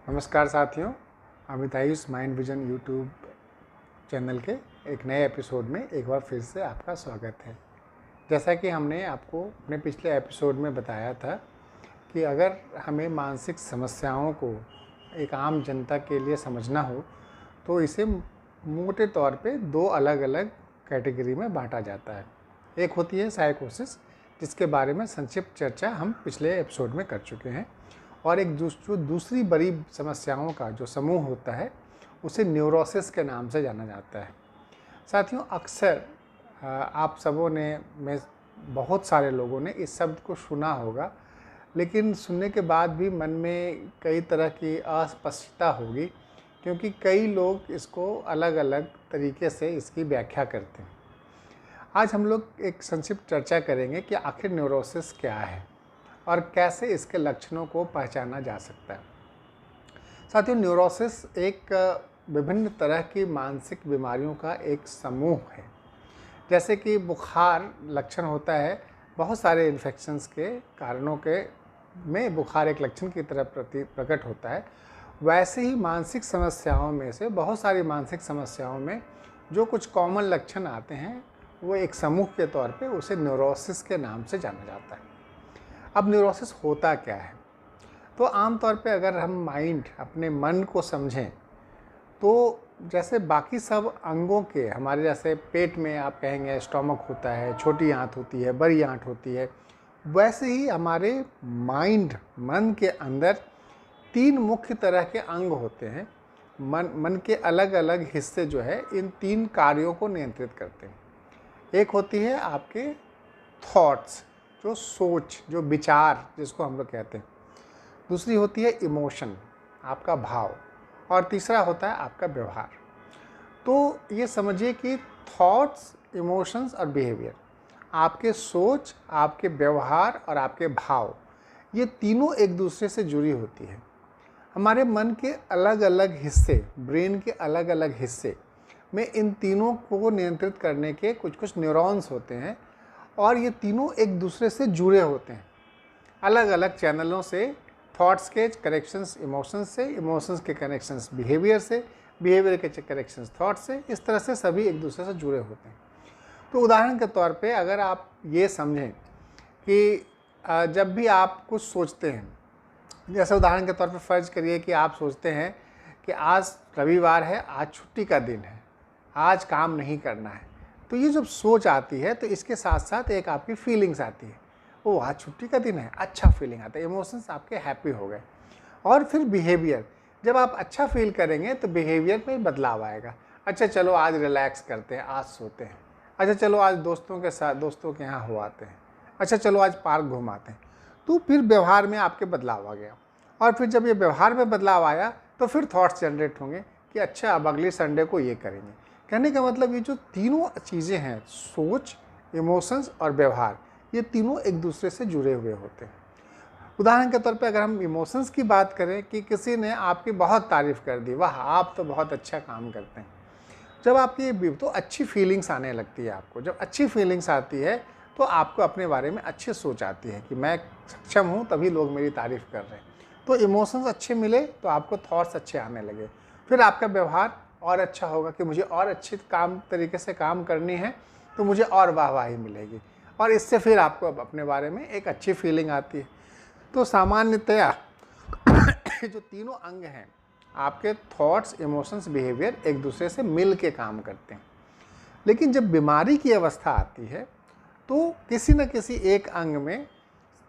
नमस्कार साथियों, Amit Ayush mind vision YouTube channel के एक नए एपिसोड में एक बार फिर से आपका स्वागत है। जैसा कि हमने आपको अपने पिछले एपिसोड में बताया था कि अगर हमें मानसिक समस्याओं को एक आम जनता के लिए समझना हो तो इसे मोटे तौर पे दो अलग अलग कैटेगरी में बांटा जाता है। एक होती है साइकोसिस, जिसके बारे में संक्षिप्त चर्चा हम पिछले एपिसोड में कर चुके हैं, और एक दूसरी बड़ी समस्याओं का जो समूह होता है उसे न्यूरोसिस के नाम से जाना जाता है। साथियों, अक्सर आप सबों ने में बहुत सारे लोगों ने इस शब्द को सुना होगा, लेकिन सुनने के बाद भी मन में कई तरह की अस्पष्टता होगी, क्योंकि कई लोग इसको अलग अलग तरीके से इसकी व्याख्या करते हैं। आज हम लोग एक संक्षिप्त चर्चा करेंगे कि आखिर न्यूरोसिस क्या है और कैसे इसके लक्षणों को पहचाना जा सकता है। साथियों, न्यूरोसिस एक विभिन्न तरह की मानसिक बीमारियों का एक समूह है। जैसे कि बुखार लक्षण होता है, बहुत सारे इन्फेक्शंस के कारणों के में बुखार एक लक्षण की तरह प्रकट होता है, वैसे ही मानसिक समस्याओं में से बहुत सारी मानसिक समस्याओं में जो कुछ कॉमन लक्षण आते हैं वो एक समूह के तौर पे उसे न्यूरोसिस के नाम से जाना जाता है। अब न्यूरोसिस होता क्या है? तो आमतौर पे अगर हम अपने मन को समझें तो जैसे बाकी सब अंगों के हमारे, जैसे पेट में आप कहेंगे स्टोमक होता है, छोटी आंत होती है, बड़ी आंत होती है, वैसे ही हमारे मन के अंदर तीन मुख्य तरह के अंग होते हैं। मन के अलग अलग हिस्से जो है इन तीन कार्यों को नियंत्रित करते हैं। एक होती है आपके थॉट्स, जो सोच, जो विचार जिसको हम लोग कहते हैं। दूसरी होती है इमोशन, आपका भाव, और तीसरा होता है आपका व्यवहार। तो ये समझिए कि थॉट्स, इमोशंस और बिहेवियर, आपके सोच, आपके व्यवहार और आपके भाव, ये तीनों एक दूसरे से जुड़ी होती है। हमारे मन के अलग अलग हिस्से, ब्रेन के अलग अलग हिस्से में इन तीनों को नियंत्रित करने के कुछ कुछ न्यूरॉन्स होते हैं, और ये तीनों एक दूसरे से जुड़े होते हैं अलग अलग चैनलों से। थॉट्स के कनेक्शंस इमोशंस से, इमोशंस के कनेक्शंस बिहेवियर से, बिहेवियर के कनेक्शंस थॉट्स से, इस तरह से सभी एक दूसरे से जुड़े होते हैं। तो उदाहरण के तौर पे अगर आप ये समझें कि जब भी आप कुछ सोचते हैं, जैसे उदाहरण के तौर पे फ़र्ज़ करिए कि आप सोचते हैं कि आज रविवार है, आज छुट्टी का दिन है, आज काम नहीं करना है, तो ये जब सोच आती है तो इसके साथ साथ एक आपकी फीलिंग्स आती है, वो आज छुट्टी का दिन है, अच्छा फीलिंग आता है, इमोशंस आपके हैप्पी हो गए। और फिर बिहेवियर, जब आप अच्छा फील करेंगे तो बिहेवियर में बदलाव आएगा। अच्छा चलो आज रिलैक्स करते हैं, आज सोते हैं, अच्छा चलो आज दोस्तों के साथ दोस्तों के यहाँ हो आते हैं, अच्छा चलो आज पार्क घुमाते हैं। तो फिर व्यवहार में आपके बदलाव आ गया, और फिर जब ये व्यवहार में बदलाव आया तो फिर थॉट्स जनरेट होंगे कि अच्छा अब अगली संडे को ये करेंगे। कहने का मतलब ये जो तीनों चीज़ें हैं, सोच, इमोशंस और व्यवहार, ये तीनों एक दूसरे से जुड़े हुए होते हैं। उदाहरण के तौर पे अगर हम इमोशंस की बात करें कि किसी ने आपकी बहुत तारीफ़ कर दी, वाह आप तो बहुत अच्छा काम करते हैं, जब आपकी तो अच्छी फीलिंग्स आने लगती है आपको। जब अच्छी फीलिंग्स आती है तो आपको अपने बारे में अच्छी सोच आती है कि मैं सक्षम हूँ तभी लोग मेरी तारीफ़ कर रहे हैं। तो इमोशंस अच्छे मिले तो आपको थॉट्स अच्छे आने लगे, फिर आपका व्यवहार और अच्छा होगा कि मुझे और अच्छी तरीके से काम करनी है तो मुझे और वाहवाही मिलेगी, और इससे फिर आपको अब अपने बारे में एक अच्छी फीलिंग आती है। तो सामान्यतया जो तीनों अंग हैं आपके थॉट्स, इमोशंस, बिहेवियर एक दूसरे से मिल के काम करते हैं। लेकिन जब बीमारी की अवस्था आती है तो किसी न किसी एक अंग में,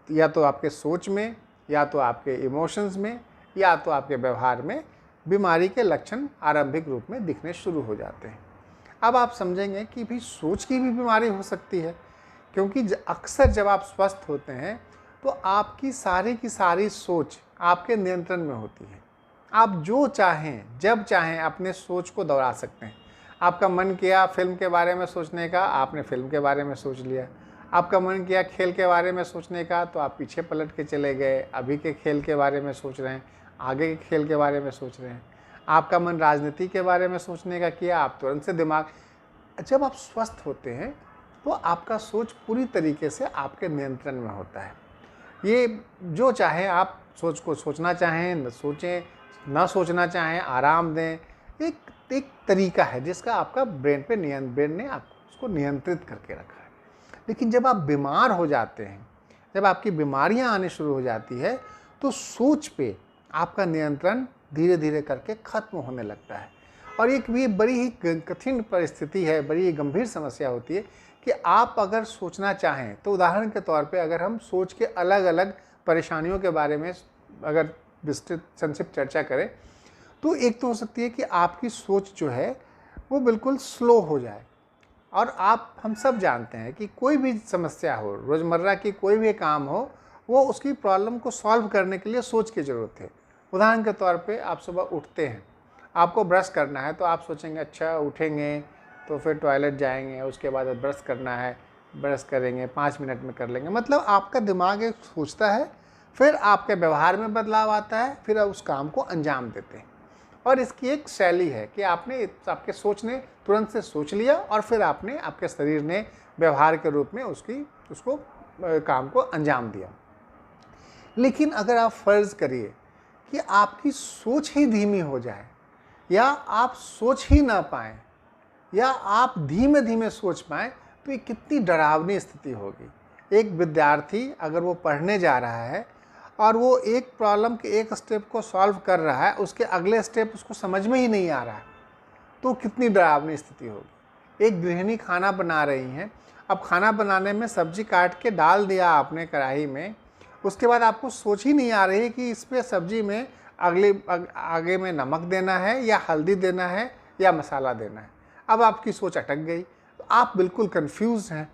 या तो आपके सोच में, या तो आपके इमोशंस में, या तो आपके व्यवहार में बीमारी के लक्षण आरंभिक रूप में दिखने शुरू हो जाते हैं। अब आप समझेंगे कि भी सोच की भी बीमारी हो सकती है, क्योंकि अक्सर जब आप स्वस्थ होते हैं तो आपकी सारी की सारी सोच आपके नियंत्रण में होती है। आप जो चाहें जब चाहें अपने सोच को दोहरा सकते हैं। आपका मन किया फिल्म के बारे में सोचने का, आपने फिल्म के बारे में सोच लिया। आपका मन किया खेल के बारे में सोचने का, तो आप पीछे पलट के चले गए, अभी के खेल के बारे में सोच रहे हैं, आगे के खेल के बारे में सोच रहे हैं। आपका मन राजनीति के बारे में सोचने का किया, आप तुरंत से दिमाग। जब आप स्वस्थ होते हैं तो आपका सोच पूरी तरीके से आपके नियंत्रण में होता है। ये जो चाहे आप सोचना चाहें न सोचें, ना सोचना चाहें, आराम दें, एक एक तरीका है जिसका आपका ब्रेन ने आपको उसको नियंत्रित करके रखा है। लेकिन जब आप बीमार हो जाते हैं, जब आपकी बीमारियां आने शुरू हो जाती है, तो सोच पे आपका नियंत्रण धीरे धीरे करके खत्म होने लगता है। और एक भी बड़ी ही कठिन परिस्थिति है, बड़ी ही गंभीर समस्या होती है कि आप अगर सोचना चाहें, तो उदाहरण के तौर पे अगर हम सोच के अलग अलग परेशानियों के बारे में अगर विस्तृत संक्षिप्त चर्चा करें, तो एक तो हो सकती है कि आपकी सोच जो है वो बिल्कुल स्लो हो जाए। और हम सब जानते हैं कि कोई भी समस्या हो, रोज़मर्रा की कोई भी काम हो, वो उसकी प्रॉब्लम को सॉल्व करने के लिए सोच की ज़रूरत है। उदाहरण के तौर पे आप सुबह उठते हैं, आपको ब्रश करना है, तो आप सोचेंगे अच्छा उठेंगे तो फिर टॉयलेट जाएंगे, उसके बाद ब्रश करना है, ब्रश करेंगे 5 मिनट में कर लेंगे। मतलब आपका दिमाग एक सोचता है, फिर आपके व्यवहार में बदलाव आता है, फिर आप उस काम को अंजाम देते हैं। और इसकी एक शैली है कि आपके सोच ने तुरंत से सोच लिया और फिर आपके शरीर ने व्यवहार के रूप में उसको काम को अंजाम दिया। लेकिन अगर आप फर्ज करिए कि आपकी सोच ही धीमी हो जाए, या आप सोच ही ना पाएं, या आप धीमे धीमे सोच पाएं, तो ये कितनी डरावनी स्थिति होगी। एक विद्यार्थी अगर वो पढ़ने जा रहा है और वो एक प्रॉब्लम के एक स्टेप को सॉल्व कर रहा है, उसके अगले स्टेप उसको समझ में ही नहीं आ रहा है, तो कितनी डरावनी स्थिति होगी। एक गृहिणी खाना बना रही हैं, अब खाना बनाने में सब्जी काट के डाल दिया आपने कढ़ाई में, उसके बाद आपको सोच ही नहीं आ रही है कि इस पे सब्जी में आगे में नमक देना है या हल्दी देना है या मसाला देना है। अब आपकी सोच अटक गई, तो आप बिल्कुल कंफ्यूज हैं।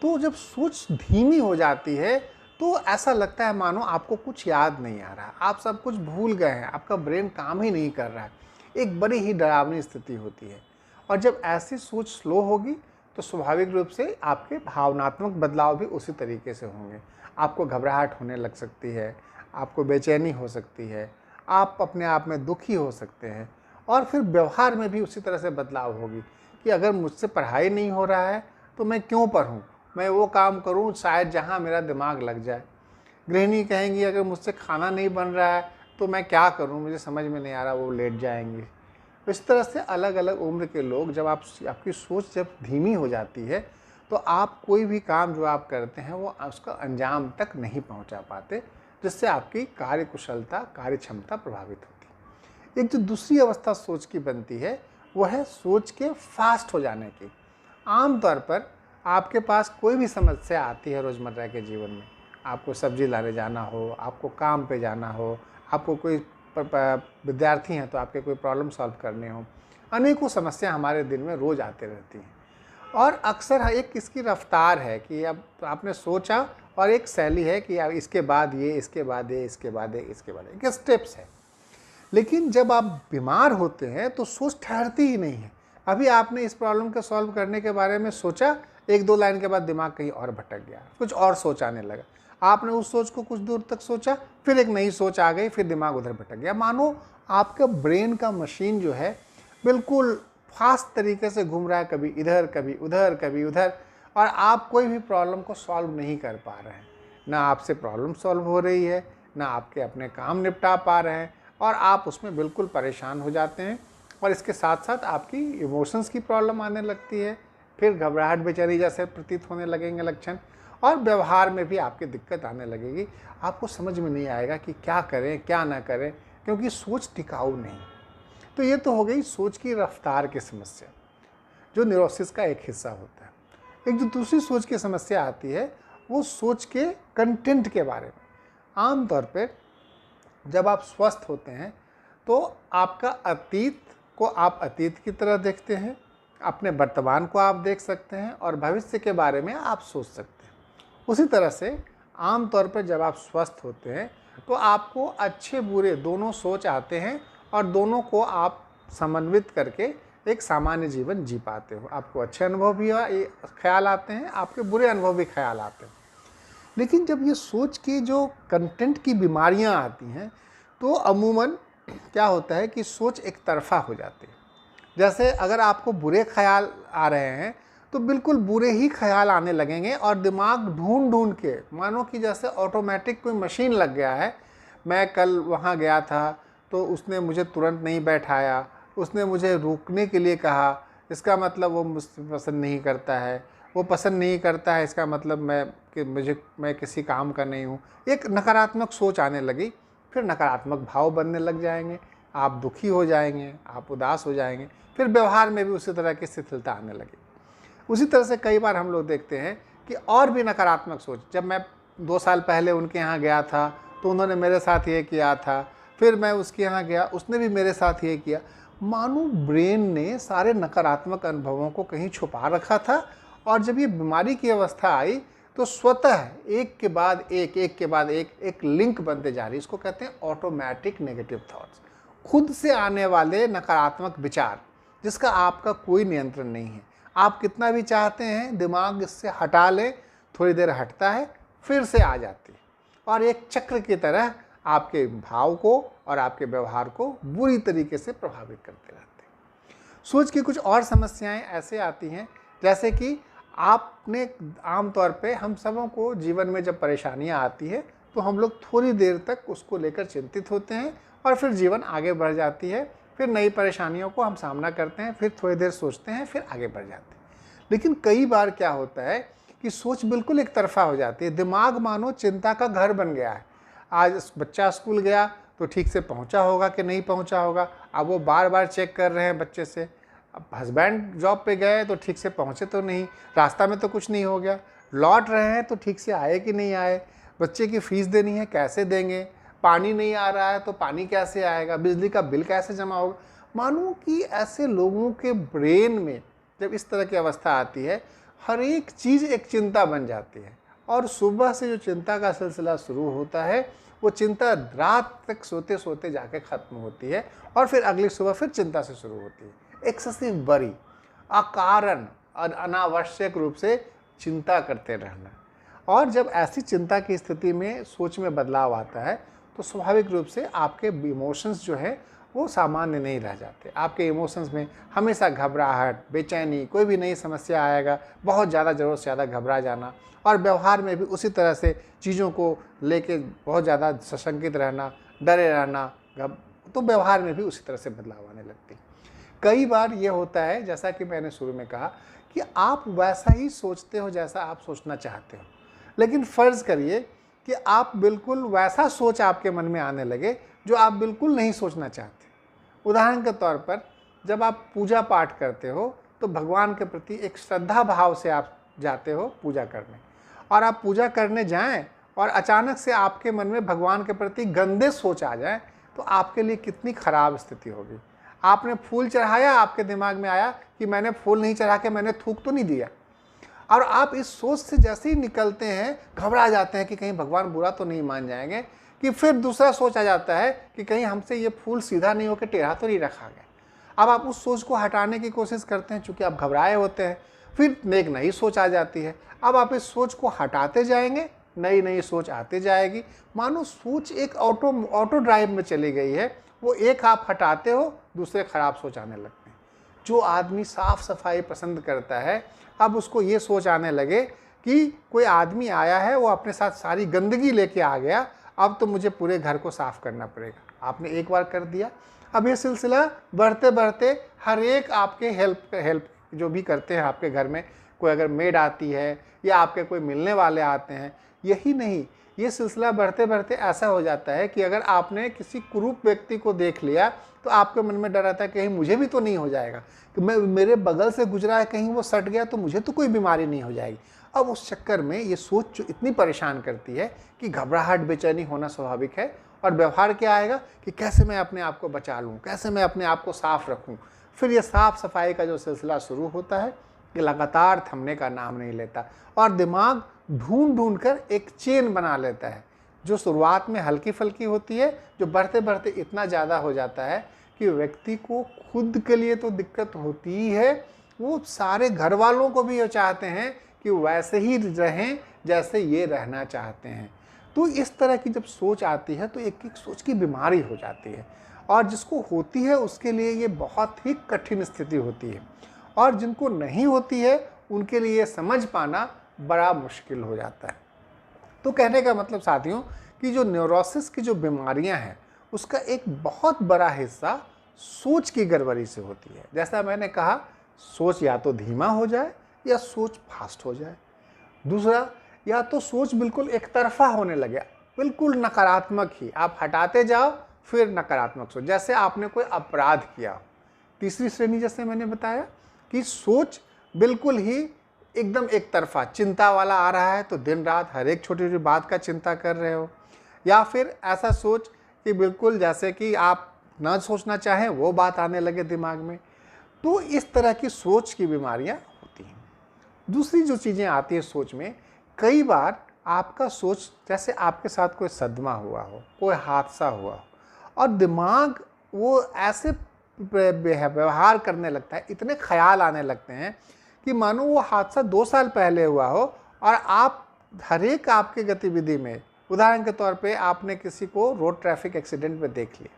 तो जब सोच धीमी हो जाती है तो ऐसा लगता है मानो आपको कुछ याद नहीं आ रहा, आप सब कुछ भूल गए हैं, आपका ब्रेन काम ही नहीं कर रहा है। एक बड़ी ही डरावनी स्थिति होती है। और जब ऐसी सोच स्लो होगी तो स्वाभाविक रूप से आपके भावनात्मक बदलाव भी उसी तरीके से होंगे। आपको घबराहट होने लग सकती है, आपको बेचैनी हो सकती है, आप अपने आप में दुखी हो सकते हैं, और फिर व्यवहार में भी उसी तरह से बदलाव होगी कि अगर मुझसे पढ़ाई नहीं हो रहा है तो मैं क्यों पढूं, मैं वो काम करूं शायद जहां मेरा दिमाग लग जाए। गृहिणी कहेंगी अगर मुझसे खाना नहीं बन रहा है तो मैं क्या करूं, मुझे समझ में नहीं आ रहा, वो लेट जाएंगी। इस तरह से अलग अलग उम्र के लोग, जब आपकी सोच जब धीमी हो जाती है तो आप कोई भी काम जो आप करते हैं वो उसका अंजाम तक नहीं पहुंचा पाते, जिससे आपकी कार्य कुशलता, कार्य क्षमता प्रभावित होती है। एक जो दूसरी अवस्था सोच की बनती है वो है सोच के फास्ट हो जाने की। आमतौर पर आपके पास कोई भी समस्या आती है रोज़मर्रा के जीवन में, आपको सब्जी लाने जाना हो, आपको काम पे जाना हो, आपको कोई विद्यार्थी हैं तो आपके कोई प्रॉब्लम सॉल्व करने हो, अनेकों समस्या हमारे दिन में रोज़ आते रहती हैं। और अक्सर एक इसकी रफ्तार है कि अब आपने सोचा और एक शैली है कि अब इसके बाद ये, इसके बाद ये, इसके बाद ये, इसके बाद ये, स्टेप्स है। लेकिन जब आप बीमार होते हैं तो सोच ठहरती ही नहीं है। अभी आपने इस प्रॉब्लम को सॉल्व करने के बारे में सोचा, 1-2 लाइन के बाद दिमाग कहीं और भटक गया, कुछ और सोच आने लगा। आपने उस सोच को कुछ दूर तक सोचा, फिर एक नई सोच आ गई, फिर दिमाग उधर भटक गया। मानो आपका ब्रेन का मशीन जो है बिल्कुल फास्ट तरीके से घूम रहा है, कभी इधर कभी उधर कभी उधर, और आप कोई भी प्रॉब्लम को सॉल्व नहीं कर पा रहे हैं। ना आपसे प्रॉब्लम सॉल्व हो रही है, ना आपके अपने काम निपटा पा रहे हैं, और आप उसमें बिल्कुल परेशान हो जाते हैं। और इसके साथ साथ आपकी इमोशंस की प्रॉब्लम आने लगती है, फिर घबराहट बेचैनी जैसे प्रतीत होने लगेंगे लक्षण, और व्यवहार में भी आपकी दिक्कत आने लगेगी। आपको समझ में नहीं आएगा कि क्या करें क्या ना करें, क्योंकि सोच टिकाऊ नहीं। तो ये तो हो गई सोच की रफ्तार की समस्या, जो न्यूरोसिस का एक हिस्सा होता है। एक जो दूसरी सोच की समस्या आती है वो सोच के कंटेंट के बारे में। आमतौर पर जब आप स्वस्थ होते हैं तो आपका अतीत को आप अतीत की तरह देखते हैं, अपने वर्तमान को आप देख सकते हैं, और भविष्य के बारे में आप सोच सकते हैं। उसी तरह से आमतौर पर जब आप स्वस्थ होते हैं तो आपको अच्छे बुरे दोनों सोच आते हैं, और दोनों को आप समन्वित करके एक सामान्य जीवन जी पाते हो। आपको अच्छे अनुभव भी ख्याल आते हैं, आपके बुरे अनुभव भी ख्याल आते हैं। लेकिन जब ये सोच के जो कंटेंट की बीमारियां आती हैं तो अमूमन क्या होता है कि सोच एक तरफा हो जाती है। जैसे अगर आपको बुरे ख्याल आ रहे हैं तो बिल्कुल बुरे ही ख्याल आने लगेंगे, और दिमाग ढूंढ ढूंढ के, मानो कि जैसे ऑटोमेटिक कोई मशीन लग गया है। मैं कल वहाँ गया था तो उसने मुझे तुरंत नहीं बैठाया, उसने मुझे रुकने के लिए कहा, इसका मतलब वो मुझसे पसंद नहीं करता है, वो पसंद नहीं करता है इसका मतलब मैं किसी काम का नहीं हूँ। एक नकारात्मक सोच आने लगी, फिर नकारात्मक भाव बनने लग जाएंगे, आप दुखी हो जाएंगे, आप उदास हो जाएंगे, फिर व्यवहार में भी उसी तरह की शिथिलता आने लगी। उसी तरह से कई बार हम लोग देखते हैं कि और भी नकारात्मक सोच, जब मैं 2 साल पहले उनके यहाँ गया था तो उन्होंने मेरे साथ ये किया था, फिर मैं उसके यहाँ गया उसने भी मेरे साथ ये किया। मानो ब्रेन ने सारे नकारात्मक अनुभवों को कहीं छुपा रखा था, और जब ये बीमारी की अवस्था आई तो स्वतः एक के बाद एक लिंक बनते जा रही। इसको कहते हैं ऑटोमेटिक नेगेटिव थॉट्स, खुद से आने वाले नकारात्मक विचार जिसका आपका कोई नियंत्रण नहीं है। आप कितना भी चाहते हैं दिमाग इससे हटा ले, थोड़ी देर हटता है, फिर से आ जाती है, और एक चक्र की तरह आपके भाव को और आपके व्यवहार को बुरी तरीके से प्रभावित करते रहते हैं। सोच की कुछ और समस्याएं ऐसे आती हैं, जैसे कि आपने आमतौर पे हम सबों को जीवन में जब परेशानियां आती है तो हम लोग थोड़ी देर तक उसको लेकर चिंतित होते हैं, और फिर जीवन आगे बढ़ जाती है, फिर नई परेशानियों को हम सामना करते हैं, फिर थोड़ी देर सोचते हैं, फिर आगे बढ़ जाते हैं। लेकिन कई बार क्या होता है कि सोच बिल्कुल एक तरफा हो जाती है। दिमाग मानो चिंता का घर बन गया है। आज बच्चा स्कूल गया तो ठीक से पहुंचा होगा कि नहीं पहुंचा होगा, अब वो बार बार चेक कर रहे हैं बच्चे से। अब हस्बैंड जॉब पे गए तो ठीक से पहुंचे तो नहीं, रास्ता में तो कुछ नहीं हो गया, लौट रहे हैं तो ठीक से आए कि नहीं आए, बच्चे की फीस देनी है कैसे देंगे, पानी नहीं आ रहा है तो पानी कैसे आएगा, बिजली का बिल कैसे जमा होगा। मानो कि ऐसे लोगों के ब्रेन में जब इस तरह की अवस्था आती है, हर एक चीज़ एक चिंता बन जाती है, और सुबह से जो चिंता का सिलसिला शुरू होता है वो चिंता रात तक सोते सोते जाके ख़त्म होती है, और फिर अगली सुबह फिर चिंता से शुरू होती है। एक्सेसिव वरी, अकारण और अनावश्यक रूप से चिंता करते रहना। और जब ऐसी चिंता की स्थिति में सोच में बदलाव आता है तो स्वाभाविक रूप से आपके इमोशंस जो है वो सामान्य नहीं रह जाते। आपके इमोशंस में हमेशा घबराहट, बेचैनी, कोई भी नई समस्या आएगा बहुत ज़्यादा, ज़रूरत से ज़्यादा घबरा जाना, और व्यवहार में भी उसी तरह से चीज़ों को लेके बहुत ज़्यादा सशंकित रहना, डरे रहना, तो व्यवहार में भी उसी तरह से बदलाव आने लगती है। कई बार ये होता है, जैसा कि मैंने शुरू में कहा, कि आप वैसा ही सोचते हो जैसा आप सोचना चाहते हो, लेकिन फ़र्ज़ करिए कि आप बिल्कुल वैसा सोच आपके मन में आने लगे जो आप बिल्कुल नहीं सोचना चाहते। उदाहरण के तौर पर, जब आप पूजा पाठ करते हो तो भगवान के प्रति एक श्रद्धा भाव से आप जाते हो पूजा करने, और आप पूजा करने जाएं और अचानक से आपके मन में भगवान के प्रति गंदे सोच आ जाए तो आपके लिए कितनी ख़राब स्थिति होगी। आपने फूल चढ़ाया, आपके दिमाग में आया कि मैंने फूल नहीं चढ़ा के मैंने थूक तो नहीं दिया, और आप इस सोच से जैसे ही निकलते हैं घबरा जाते हैं कि कहीं भगवान बुरा तो नहीं मान जाएंगे, कि फिर दूसरा सोच आ जाता है कि कहीं हमसे ये फूल सीधा नहीं होकर टेढ़ा तो नहीं रखा गया। अब आप उस सोच को हटाने की कोशिश करते हैं, चूँकि आप घबराए होते हैं, फिर एक नई सोच आ जाती है। अब आप इस सोच को हटाते जाएंगे, नई नई सोच आती जाएगी। मानो सोच एक ऑटो ड्राइव में चली गई है, वो एक आप हटाते हो दूसरे खराब सोच आने लगते हैं। जो आदमी साफ सफाई पसंद करता है, अब उसको ये सोच आने लगे कि कोई आदमी आया है, वो अपने साथ सारी गंदगी लेके आ गया, अब तो मुझे पूरे घर को साफ करना पड़ेगा। आपने एक बार कर दिया, अब ये सिलसिला बढ़ते बढ़ते हर एक आपके हेल्प जो भी करते हैं आपके घर में, कोई अगर मेड आती है या आपके कोई मिलने वाले आते हैं, यही नहीं, ये सिलसिला बढ़ते बढ़ते ऐसा हो जाता है कि अगर आपने किसी कुरूप व्यक्ति को देख लिया तो आपके मन में डर आता है कहीं मुझे भी तो नहीं हो जाएगा, कि मेरे बगल से गुजरा है कहीं वो सट गया तो मुझे तो कोई बीमारी नहीं हो जाएगी। अब उस चक्कर में ये सोच जो इतनी परेशान करती है कि घबराहट, बेचैनी होना स्वाभाविक है, और व्यवहार क्या आएगा कि कैसे मैं अपने आप को बचा लूँ, कैसे मैं अपने आप को साफ रखूँ। फिर ये साफ सफाई का जो सिलसिला शुरू होता है कि लगातार थमने का नाम नहीं लेता, और दिमाग ढूंढ ढूंढ कर एक चेन बना लेता है, जो शुरुआत में हल्की फुल्की होती है, जो बढ़ते बढ़ते इतना ज़्यादा हो जाता है कि व्यक्ति को खुद के लिए तो दिक्कत होती ही है, वो सारे घर वालों को भी ये चाहते हैं कि वैसे ही रहें जैसे ये रहना चाहते हैं। तो इस तरह की जब सोच आती है तो एक एक सोच की बीमारी हो जाती है, और जिसको होती है उसके लिए ये बहुत ही कठिन स्थिति होती है, और जिनको नहीं होती है उनके लिए समझ पाना बड़ा मुश्किल हो जाता है। तो कहने का मतलब साथियों कि जो न्यूरोसिस की जो बीमारियां हैं उसका एक बहुत बड़ा हिस्सा सोच की गड़बड़ी से होती है। जैसा मैंने कहा, सोच या तो धीमा हो जाए या सोच फास्ट हो जाए। दूसरा, या तो सोच बिल्कुल एक तरफा होने लगे, बिल्कुल नकारात्मक ही, आप हटाते जाओ फिर नकारात्मक सोच, जैसे आपने कोई अपराध किया हो। तीसरी श्रेणी, जैसे मैंने बताया कि सोच बिल्कुल ही एकदम एक तरफा, चिंता वाला आ रहा है तो दिन रात हर एक छोटी छोटी बात का चिंता कर रहे हो, या फिर ऐसा सोच कि बिल्कुल जैसे कि आप ना सोचना चाहें वो बात आने लगे दिमाग में। तो इस तरह की सोच की बीमारियां होती हैं। दूसरी जो चीज़ें आती है सोच में, कई बार आपका सोच, जैसे आपके साथ कोई सदमा हुआ हो, कोई हादसा हुआ हो, और दिमाग वो ऐसे व्यवहार करने लगता है, इतने ख्याल आने लगते हैं कि मानो वो हादसा 2 साल पहले हुआ हो, और आप हर एक आपके गतिविधि में, उदाहरण के तौर पे आपने किसी को रोड ट्रैफिक एक्सीडेंट में देख लिया,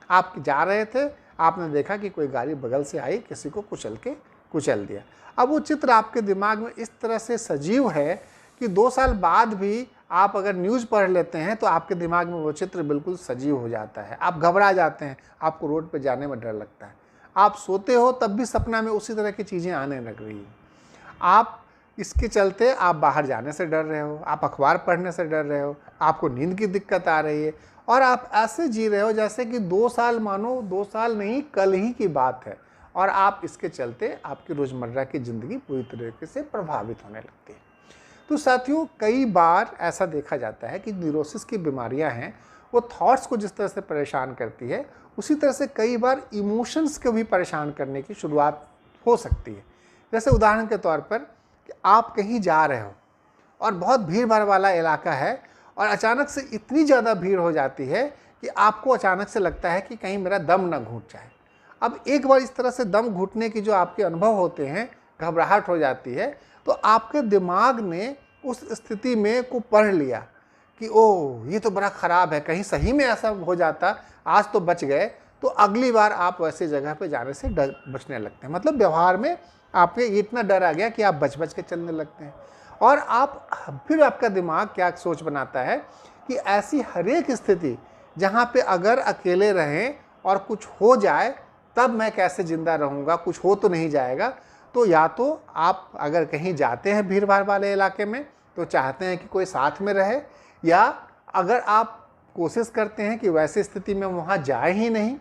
आप जा रहे थे, आपने देखा कि कोई गाड़ी बगल से आई, किसी को कुचल दिया। अब वो चित्र आपके दिमाग में इस तरह से सजीव है कि 2 साल बाद भी आप अगर न्यूज़ पढ़ लेते हैं तो आपके दिमाग में वो चित्र बिल्कुल सजीव हो जाता है। आप घबरा जाते हैं, आपको रोड पे जाने में डर लगता है। आप सोते हो तब भी सपना में उसी तरह की चीज़ें आने लग रही हैं। आप इसके चलते आप बाहर जाने से डर रहे हो, आप अखबार पढ़ने से डर रहे हो, आपको नींद की दिक्कत आ रही है, और आप ऐसे जी रहे हो जैसे कि 2 साल, मानो 2 साल नहीं, कल ही की बात है, और आप इसके चलते आपकी रोज़मर्रा की ज़िंदगी पूरी तरीके से प्रभावित होने लगती है। तो साथियों, कई बार ऐसा देखा जाता है कि न्यूरोसिस की बीमारियां हैं, वो थॉट्स को जिस तरह से परेशान करती है, उसी तरह से कई बार इमोशंस को भी परेशान करने की शुरुआत हो सकती है। जैसे उदाहरण के तौर पर कि आप कहीं जा रहे हो और बहुत भीड़ भाड़ वाला इलाका है, और अचानक से इतनी ज़्यादा भीड़ हो जाती है कि आपको अचानक से लगता है कि कहीं मेरा दम ना घुट जाए। अब एक बार इस तरह से दम घुटने की जो आपके अनुभव होते हैं, घबराहट हो जाती है, तो आपके दिमाग ने उस स्थिति में को पढ़ लिया कि ओह, ये तो बड़ा ख़राब है, कहीं सही में ऐसा हो जाता, आज तो बच गए, तो अगली बार आप वैसी जगह पे जाने से बचने लगते हैं। मतलब व्यवहार में आपके इतना डर आ गया कि आप बच के चलने लगते हैं। और आप फिर आपका दिमाग क्या सोच बनाता है कि ऐसी हर एक स्थिति जहाँ पे अगर अकेले रहें और कुछ हो जाए तब मैं कैसे ज़िंदा रहूँगा, कुछ हो तो नहीं जाएगा। तो या तो आप अगर कहीं जाते हैं भीड़ भाड़ वाले इलाके में तो चाहते हैं कि कोई साथ में रहे, या अगर आप कोशिश करते हैं कि वैसी स्थिति में वहाँ जाए ही नहीं,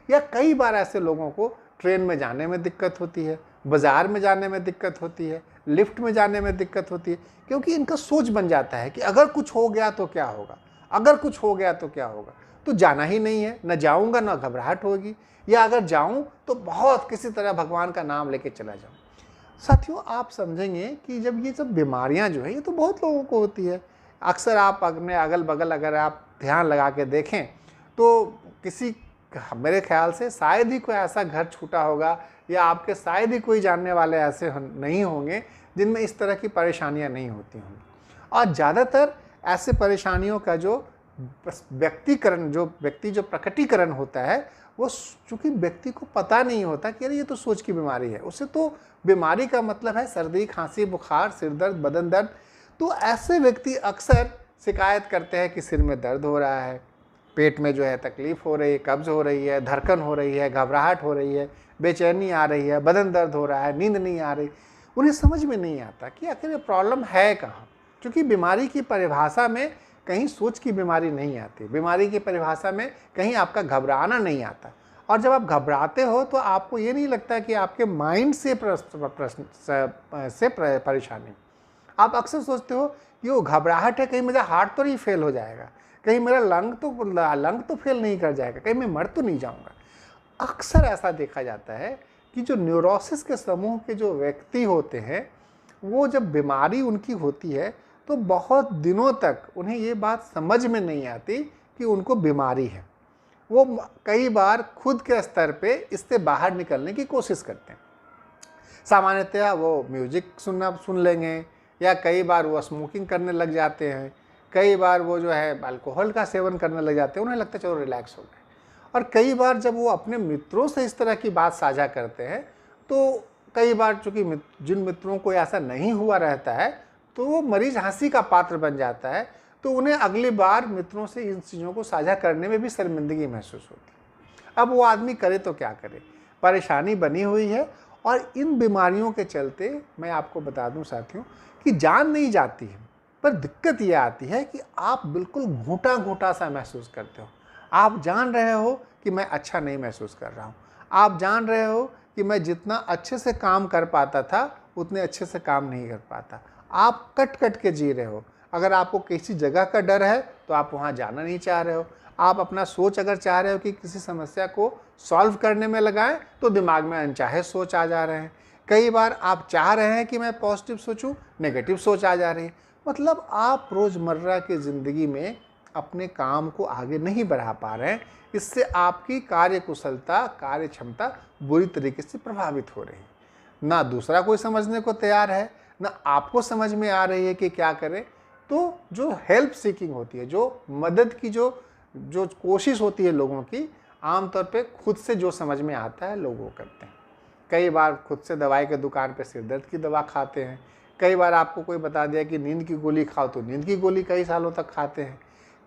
या कई बार ऐसे लोगों को ट्रेन में जाने में दिक्कत होती है, बाज़ार में जाने में दिक्कत होती है, लिफ्ट में जाने में दिक्कत होती है, क्योंकि इनका सोच बन जाता है कि अगर कुछ हो गया तो क्या होगा, अगर कुछ हो गया तो क्या होगा, तो जाना ही नहीं है, न जाऊँगा न घबराहट होगी, या अगर जाऊँ तो बहुत किसी तरह भगवान का नाम लेके चला जाऊँ। साथियों, आप समझेंगे कि जब ये सब बीमारियां जो है, ये तो बहुत लोगों को होती है। अक्सर आप अपने अगल बगल अगर आप ध्यान लगा के देखें तो किसी, मेरे ख्याल से शायद ही कोई ऐसा घर छूटा होगा, या आपके शायद ही कोई जानने वाले ऐसे नहीं होंगे जिनमें इस तरह की परेशानियां नहीं होती होंगी। और ज़्यादातर ऐसे परेशानियों का जो व्यक्ति जो प्रकटीकरण होता है, वो चूँकि व्यक्ति को पता नहीं होता कि अरे ये तो सोच की बीमारी है, उसे तो बीमारी का मतलब है सर्दी, खांसी, बुखार, सिर दर्द, बदन दर्द। तो ऐसे व्यक्ति अक्सर शिकायत करते हैं कि सिर में दर्द हो रहा है, पेट में जो है तकलीफ़ हो रही है, कब्ज़ हो रही है, धड़कन हो रही है, घबराहट हो रही है, बेचैनी आ रही है, बदन दर्द हो रहा है, नींद नहीं आ रही। उन्हें समझ में नहीं आता कि आखिर ये प्रॉब्लम है कहाँ, क्योंकि बीमारी की परिभाषा में कहीं सोच की बीमारी नहीं आती, बीमारी की परिभाषा में कहीं आपका घबराना नहीं आता। और जब आप घबराते हो तो आपको ये नहीं लगता कि आपके माइंड से परेशानी, आप अक्सर सोचते हो कि वो घबराहट है, कहीं मेरा हार्ट तो नहीं फेल हो जाएगा, कहीं मेरा लंग तो फेल नहीं कर जाएगा, कहीं मैं मर तो नहीं जाऊंगा। अक्सर ऐसा देखा जाता है कि जो न्यूरोसिस के समूह के जो व्यक्ति होते हैं, वो जब बीमारी उनकी होती है तो बहुत दिनों तक उन्हें ये बात समझ में नहीं आती कि उनको बीमारी है। वो कई बार खुद के स्तर पे इससे बाहर निकलने की कोशिश करते हैं। सामान्यतः वो म्यूजिक सुन लेंगे, या कई बार वो स्मोकिंग करने लग जाते हैं, कई बार वो जो है अल्कोहल का सेवन करने लग जाते हैं, उन्हें लगता है चलो रिलैक्स हो गए। और कई बार जब वो अपने मित्रों से इस तरह की बात साझा करते हैं तो कई बार चूँकि जिन मित्रों को ऐसा नहीं हुआ रहता है तो वो मरीज हंसी का पात्र बन जाता है। तो उन्हें अगली बार मित्रों से इन चीज़ों को साझा करने में भी शर्मिंदगी महसूस होती है। अब वो आदमी करे तो क्या करे, परेशानी बनी हुई है। और इन बीमारियों के चलते मैं आपको बता दूं साथियों कि जान नहीं जाती है, पर दिक्कत ये आती है कि आप बिल्कुल घुटा घुटा सा महसूस करते हो। आप जान रहे हो कि मैं अच्छा नहीं महसूस कर रहा हूँ, आप जान रहे हो कि मैं जितना अच्छे से काम कर पाता था उतने अच्छे से काम नहीं कर पाता। आप कट कट के जी रहे हो। अगर आपको किसी जगह का डर है तो आप वहाँ जाना नहीं चाह रहे हो। आप अपना सोच अगर चाह रहे हो कि किसी समस्या को सॉल्व करने में लगाएं तो दिमाग में अनचाहे सोच आ जा रहे हैं। कई बार आप चाह रहे हैं कि मैं पॉजिटिव सोचूं, नेगेटिव सोच आ जा रही है। मतलब आप रोज़मर्रा की ज़िंदगी में अपने काम को आगे नहीं बढ़ा पा रहे हैं। इससे आपकी कार्य कुशलता, कार्य क्षमता बुरी तरीके से प्रभावित हो रही है। ना दूसरा कोई समझने को तैयार है, ना आपको समझ में आ रही है कि क्या करें। तो जो हेल्प सीकिंग होती है, जो मदद की जो कोशिश होती है लोगों की, आमतौर पे खुद से जो समझ में आता है लोग वो करते हैं। कई बार खुद से दवाई के दुकान पे सिर दर्द की दवा खाते हैं। कई बार आपको कोई बता दिया कि नींद की गोली खाओ तो नींद की गोली कई सालों तक खाते हैं।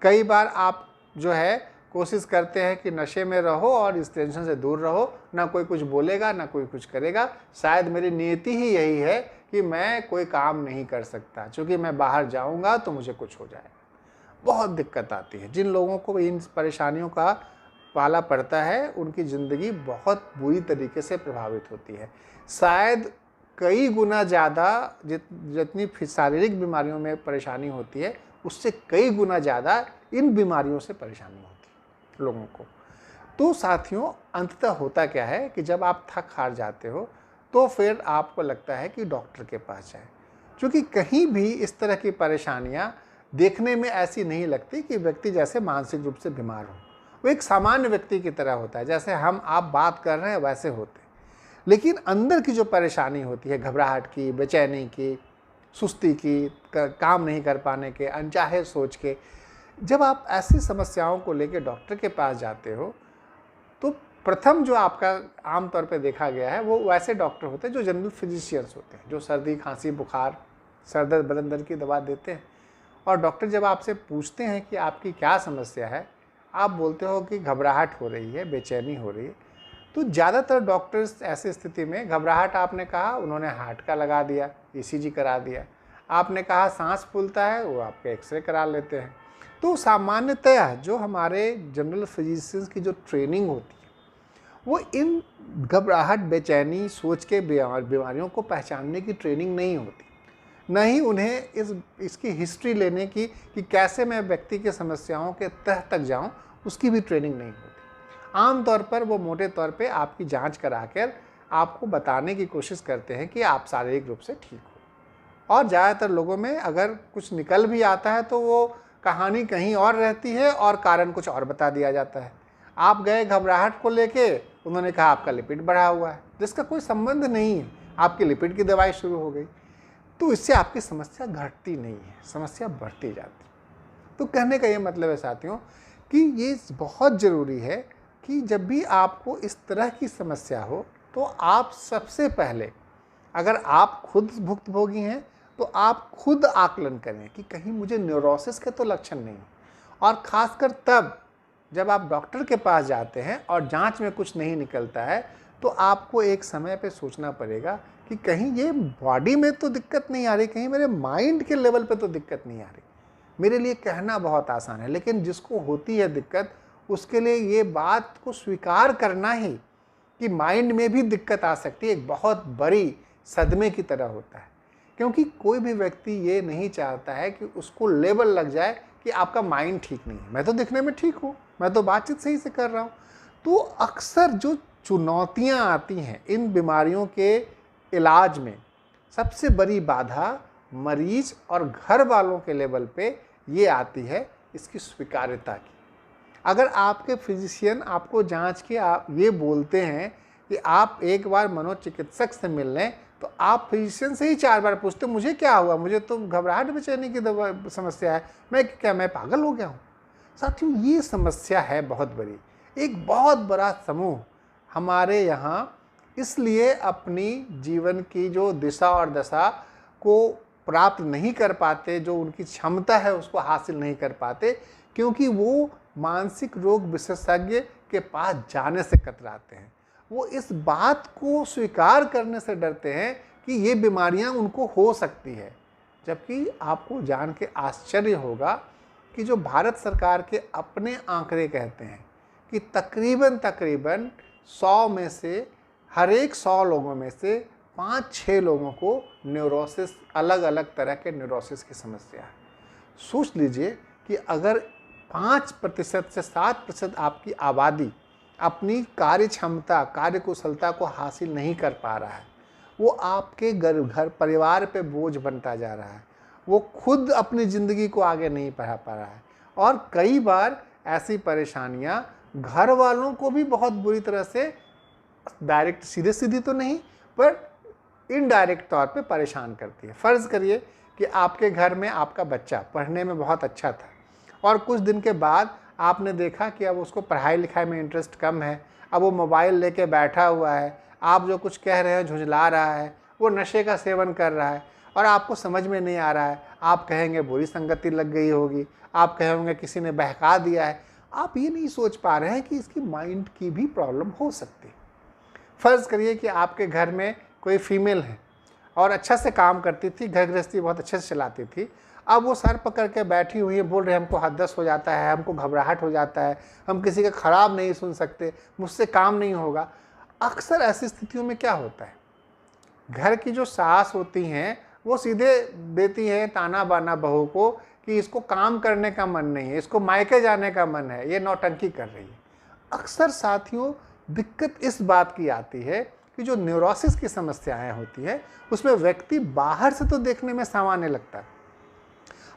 कई बार आप जो है कोशिश करते हैं कि नशे में रहो और इस टेंशन से दूर रहो, ना कोई कुछ बोलेगा ना कोई कुछ करेगा, शायद मेरी नियति ही यही है कि मैं कोई काम नहीं कर सकता, क्योंकि मैं बाहर जाऊंगा तो मुझे कुछ हो जाएगा। बहुत दिक्कत आती है। जिन लोगों को इन परेशानियों का पाला पड़ता है उनकी ज़िंदगी बहुत बुरी तरीके से प्रभावित होती है। शायद कई गुना ज़्यादा जितनी शारीरिक बीमारियों में परेशानी होती है उससे कई गुना ज़्यादा इन बीमारियों से परेशानी होती है लोगों को। तो साथियों, अंततः होता क्या है कि जब आप थक हार जाते हो तो फिर आपको लगता है कि डॉक्टर के पास जाएं, क्योंकि कहीं भी इस तरह की परेशानियाँ देखने में ऐसी नहीं लगती कि व्यक्ति जैसे मानसिक रूप से बीमार हो। वो एक सामान्य व्यक्ति की तरह होता है, जैसे हम आप बात कर रहे हैं वैसे होते हैं। लेकिन अंदर की जो परेशानी होती है, घबराहट की, बेचैनी की, सुस्ती की, काम नहीं कर पाने के, अनचाहे सोच के, जब आप ऐसी समस्याओं को लेकर डॉक्टर के पास जाते हो तो प्रथम जो आपका आमतौर पे देखा गया है वो वैसे डॉक्टर होते हैं जो जनरल फिजिशियंस होते हैं, जो सर्दी, खांसी, बुखार, सर दर्द, बदन दर्द की दवा देते हैं। और डॉक्टर जब आपसे पूछते हैं कि आपकी क्या समस्या है, आप बोलते हो कि घबराहट हो रही है, बेचैनी हो रही है, तो ज़्यादातर डॉक्टर्स ऐसी स्थिति में, घबराहट आपने कहा, उन्होंने हार्ट का लगा दिया, ईसीजी करा दिया। आपने कहा सांस फूलता है, वो आपके एक्सरे करा लेते हैं। तो सामान्यतः जो हमारे जनरल फिजिशियंस की जो ट्रेनिंग होती है वो इन घबराहट, बेचैनी, सोच के बीमारियों को पहचानने की ट्रेनिंग नहीं होती, न ही उन्हें इसकी हिस्ट्री लेने की कि कैसे मैं व्यक्ति की समस्याओं के तह तक जाऊं, उसकी भी ट्रेनिंग नहीं होती। आमतौर पर वो मोटे तौर पे आपकी जांच कराकर आपको बताने की कोशिश करते हैं कि आप शारीरिक रूप से ठीक हो। और ज़्यादातर लोगों में अगर कुछ निकल भी आता है तो वो कहानी कहीं और रहती है और कारण कुछ और बता दिया जाता है। आप गए घबराहट को लेके, उन्होंने कहा आपका लिपिड बढ़ा हुआ है, जिसका कोई संबंध नहीं है, आपकी लिपिड की दवाई शुरू हो गई। तो इससे आपकी समस्या घटती नहीं है, समस्या बढ़ती जाती है। तो कहने का ये मतलब है साथियों कि ये बहुत ज़रूरी है कि जब भी आपको इस तरह की समस्या हो तो आप सबसे पहले, अगर आप खुद भुक्तभोगी हैं तो आप खुद आकलन करें कि कहीं मुझे न्यूरोसिस के तो लक्षण नहीं। और ख़ासकर तब जब आप डॉक्टर के पास जाते हैं और जांच में कुछ नहीं निकलता है तो आपको एक समय पे सोचना पड़ेगा कि कहीं ये बॉडी में तो दिक्कत नहीं आ रही, कहीं मेरे माइंड के लेवल पे तो दिक्कत नहीं आ रही। मेरे लिए कहना बहुत आसान है, लेकिन जिसको होती है दिक्कत उसके लिए ये बात को स्वीकार करना ही कि माइंड में भी दिक्कत आ सकती है एक बहुत बड़ी सदमे की तरह होता है। क्योंकि कोई भी व्यक्ति ये नहीं चाहता है कि उसको लेबल लग जाए कि आपका माइंड ठीक नहीं है। मैं तो दिखने में ठीक हूँ, मैं तो बातचीत सही से कर रहा हूँ। तो अक्सर जो चुनौतियाँ आती हैं इन बीमारियों के इलाज में, सबसे बड़ी बाधा मरीज और घर वालों के लेवल पे ये आती है इसकी स्वीकार्यता की। अगर आपके फिजिशियन आपको जांच के आप ये बोलते हैं कि आप एक बार मनोचिकित्सक से मिल लें, तो आप फिजिशियन से ही 4 बार पूछते मुझे क्या हुआ, मुझे तो घबराहट बेचैनी की दवा समस्या है, मैं पागल हो गया हूँ। साथियों, ये समस्या है बहुत बड़ी। एक बहुत बड़ा समूह हमारे यहाँ इसलिए अपनी जीवन की जो दिशा और दशा को प्राप्त नहीं कर पाते, जो उनकी क्षमता है उसको हासिल नहीं कर पाते, क्योंकि वो मानसिक रोग विशेषज्ञ के पास जाने से कतराते हैं। वो इस बात को स्वीकार करने से डरते हैं कि ये बीमारियां उनको हो सकती है। जबकि आपको जान के आश्चर्य होगा कि जो भारत सरकार के अपने आंकड़े कहते हैं कि तकरीबन 100 में से हर एक 100 लोगों में से 5-6 लोगों को न्यूरोसिस, अलग अलग तरह के न्यूरोसिस की समस्या है। सोच लीजिए कि अगर 5% से 7% आपकी आबादी अपनी कार्य क्षमता, कार्य कुशलता को हासिल नहीं कर पा रहा है, वो आपके घर परिवार पे बोझ बनता जा रहा है, वो खुद अपनी ज़िंदगी को आगे नहीं बढ़ा पा रहा है, और कई बार ऐसी परेशानियां घर वालों को भी बहुत बुरी तरह से डायरेक्ट, सीधे सीधी तो नहीं पर इनडायरेक्ट तौर पे परेशान करती है। फ़र्ज़ करिए कि आपके घर में आपका बच्चा पढ़ने में बहुत अच्छा था और कुछ दिन के बाद आपने देखा कि अब उसको पढ़ाई लिखाई में इंटरेस्ट कम है, अब वो मोबाइल लेके बैठा हुआ है, आप जो कुछ कह रहे हैं झुंझला रहा है, वो नशे का सेवन कर रहा है और आपको समझ में नहीं आ रहा है। आप कहेंगे बुरी संगति लग गई होगी, आप कहेंगे किसी ने बहका दिया है। आप ये नहीं सोच पा रहे हैं कि इसकी माइंड की भी प्रॉब्लम हो सकती है। फ़र्ज़ करिए कि आपके घर में कोई फीमेल है और अच्छा से काम करती थी, घर गृहस्थी बहुत अच्छे से चलाती थी, अब वो सर पकड़ के बैठी हुई है, बोल रहे हमको हदस हो जाता है, हमको घबराहट हो जाता है, हम किसी का ख़राब नहीं सुन सकते, मुझसे काम नहीं होगा। अक्सर ऐसी स्थितियों में क्या होता है, घर की जो सास होती हैं वो सीधे देती हैं ताना बाना बहू को कि इसको काम करने का मन नहीं है, इसको मायके जाने का मन है, ये नौटंकी कर रही है। अक्सर साथियों दिक्कत इस बात की आती है कि जो न्यूरोसिस की समस्याएं होती है उसमें व्यक्ति बाहर से तो देखने में सामान्य लगता है,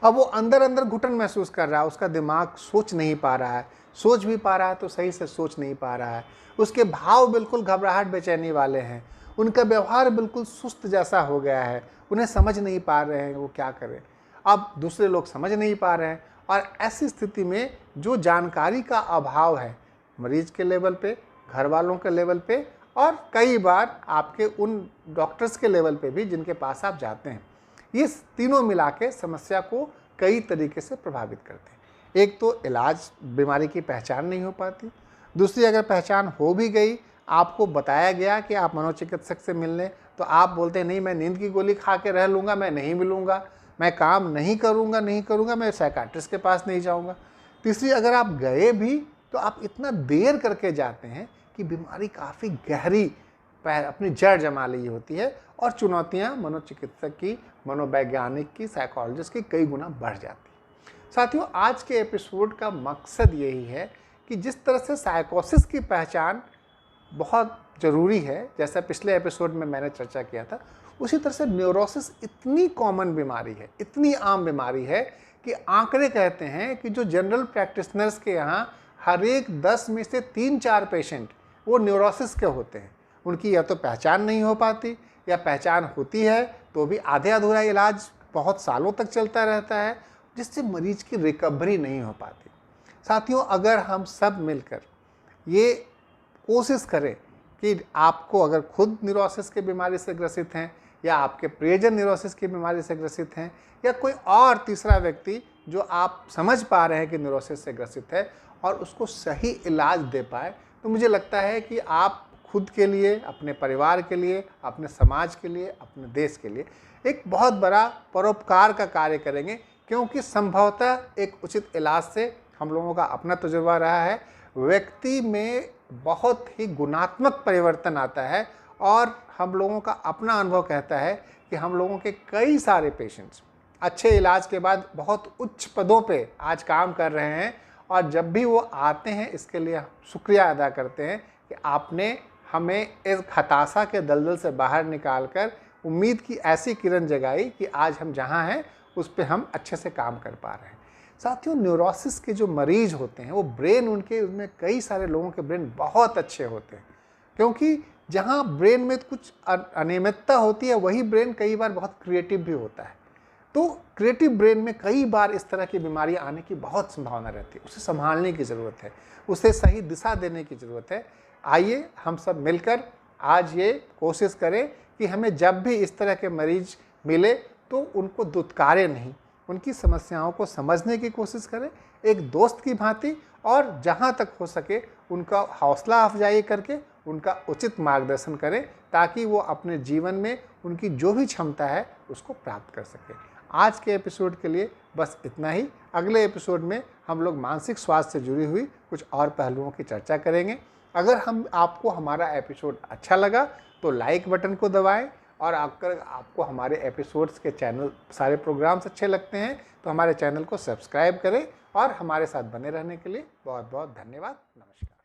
अब वो अंदर अंदर घुटन महसूस कर रहा है, उसका दिमाग सोच नहीं पा रहा है, सोच भी पा रहा है तो सही से सोच नहीं पा रहा है, उसके भाव बिल्कुल घबराहट बेचैनी वाले हैं, उनका व्यवहार बिल्कुल सुस्त जैसा हो गया है, उन्हें समझ नहीं पा रहे हैं वो क्या करें, अब दूसरे लोग समझ नहीं पा रहे हैं। और ऐसी स्थिति में जो जानकारी का अभाव है मरीज के लेवल पे, घर वालों के लेवल पे और कई बार आपके उन डॉक्टर्स के लेवल पे भी जिनके पास आप जाते हैं, ये तीनों मिला के समस्या को कई तरीके से प्रभावित करते हैं। एक तो इलाज, बीमारी की पहचान नहीं हो पाती, दूसरी अगर पहचान हो भी गई, आपको बताया गया कि आप मनोचिकित्सक से मिलने, तो आप बोलते हैं नहीं मैं नींद की गोली खा के रह लूँगा, मैं नहीं मिलूँगा, मैं काम नहीं करूँगा, मैं साइकाट्रिस्ट के पास नहीं जाऊँगा। तीसरी, अगर आप गए भी तो आप इतना देर करके जाते हैं कि बीमारी काफ़ी गहरी अपनी जड़ जमा ली होती है और चुनौतियाँ मनोचिकित्सक की, मनोवैज्ञानिक की, साइकोलॉजिस्ट की कई गुना बढ़ जाती है। साथियों, आज के एपिसोड का मकसद यही है कि जिस तरह से साइकोसिस की पहचान बहुत ज़रूरी है, जैसा पिछले एपिसोड में मैंने चर्चा किया था, उसी तरह से न्यूरोसिस इतनी कॉमन बीमारी है, इतनी आम बीमारी है कि आंकड़े कहते हैं कि जो जनरल प्रैक्टिशनर्स के यहाँ हर एक 10 में से 3-4 पेशेंट वो न्यूरोसिस के होते हैं। उनकी या तो पहचान नहीं हो पाती या पहचान होती है तो भी आधे अधूरा इलाज बहुत सालों तक चलता रहता है, जिससे मरीज की रिकवरी नहीं हो पाती। साथियों, अगर हम सब मिलकर ये कोशिश करें कि आपको अगर खुद न्यूरोसिस की बीमारी से ग्रसित हैं या आपके प्रियजन न्यूरोसिस की बीमारी से ग्रसित हैं या कोई और तीसरा व्यक्ति जो आप समझ पा रहे हैं कि न्यूरोसिस से ग्रसित है और उसको सही इलाज दे पाए, तो मुझे लगता है कि आप खुद के लिए, अपने परिवार के लिए, अपने समाज के लिए, अपने देश के लिए एक बहुत बड़ा परोपकार का कार्य करेंगे, क्योंकि संभवतः एक उचित इलाज से हम लोगों का अपना तजुर्बा रहा है, व्यक्ति में बहुत ही गुणात्मक परिवर्तन आता है और हम लोगों का अपना अनुभव कहता है कि हम लोगों के कई सारे पेशेंट्स अच्छे इलाज के बाद बहुत उच्च पदों पे आज काम कर रहे हैं और जब भी वो आते हैं इसके लिए शुक्रिया अदा करते हैं कि आपने हमें इस हताशा के दलदल से बाहर निकालकर उम्मीद की ऐसी किरण जगाई कि आज हम जहाँ हैं उस पर हम अच्छे से काम कर पा रहे हैं। साथियों, न्यूरोसिस के जो मरीज होते हैं वो ब्रेन उनमें कई सारे लोगों के ब्रेन बहुत अच्छे होते हैं, क्योंकि जहाँ ब्रेन में कुछ अनियमितता होती है वही ब्रेन कई बार बहुत क्रिएटिव भी होता है। तो क्रिएटिव ब्रेन में कई बार इस तरह की बीमारियां आने की बहुत संभावना रहती है, उसे संभालने की ज़रूरत है, उसे सही दिशा देने की ज़रूरत है। आइए हम सब मिलकर आज ये कोशिश करें कि हमें जब भी इस तरह के मरीज मिले तो उनको दुत्कारे नहीं, उनकी समस्याओं को समझने की कोशिश करें एक दोस्त की भांति, और जहाँ तक हो सके उनका हौसला अफजाई करके उनका उचित मार्गदर्शन करें, ताकि वो अपने जीवन में उनकी जो भी क्षमता है उसको प्राप्त कर सके। आज के एपिसोड के लिए बस इतना ही। अगले एपिसोड में हम लोग मानसिक स्वास्थ्य से जुड़ी हुई कुछ और पहलुओं की चर्चा करेंगे। अगर आपको हमारा एपिसोड अच्छा लगा तो लाइक बटन को दबाएं, और अगर आपको हमारे एपिसोड्स के चैनल सारे प्रोग्राम्स अच्छे लगते हैं तो हमारे चैनल को सब्सक्राइब करें। और हमारे साथ बने रहने के लिए बहुत बहुत धन्यवाद। नमस्कार।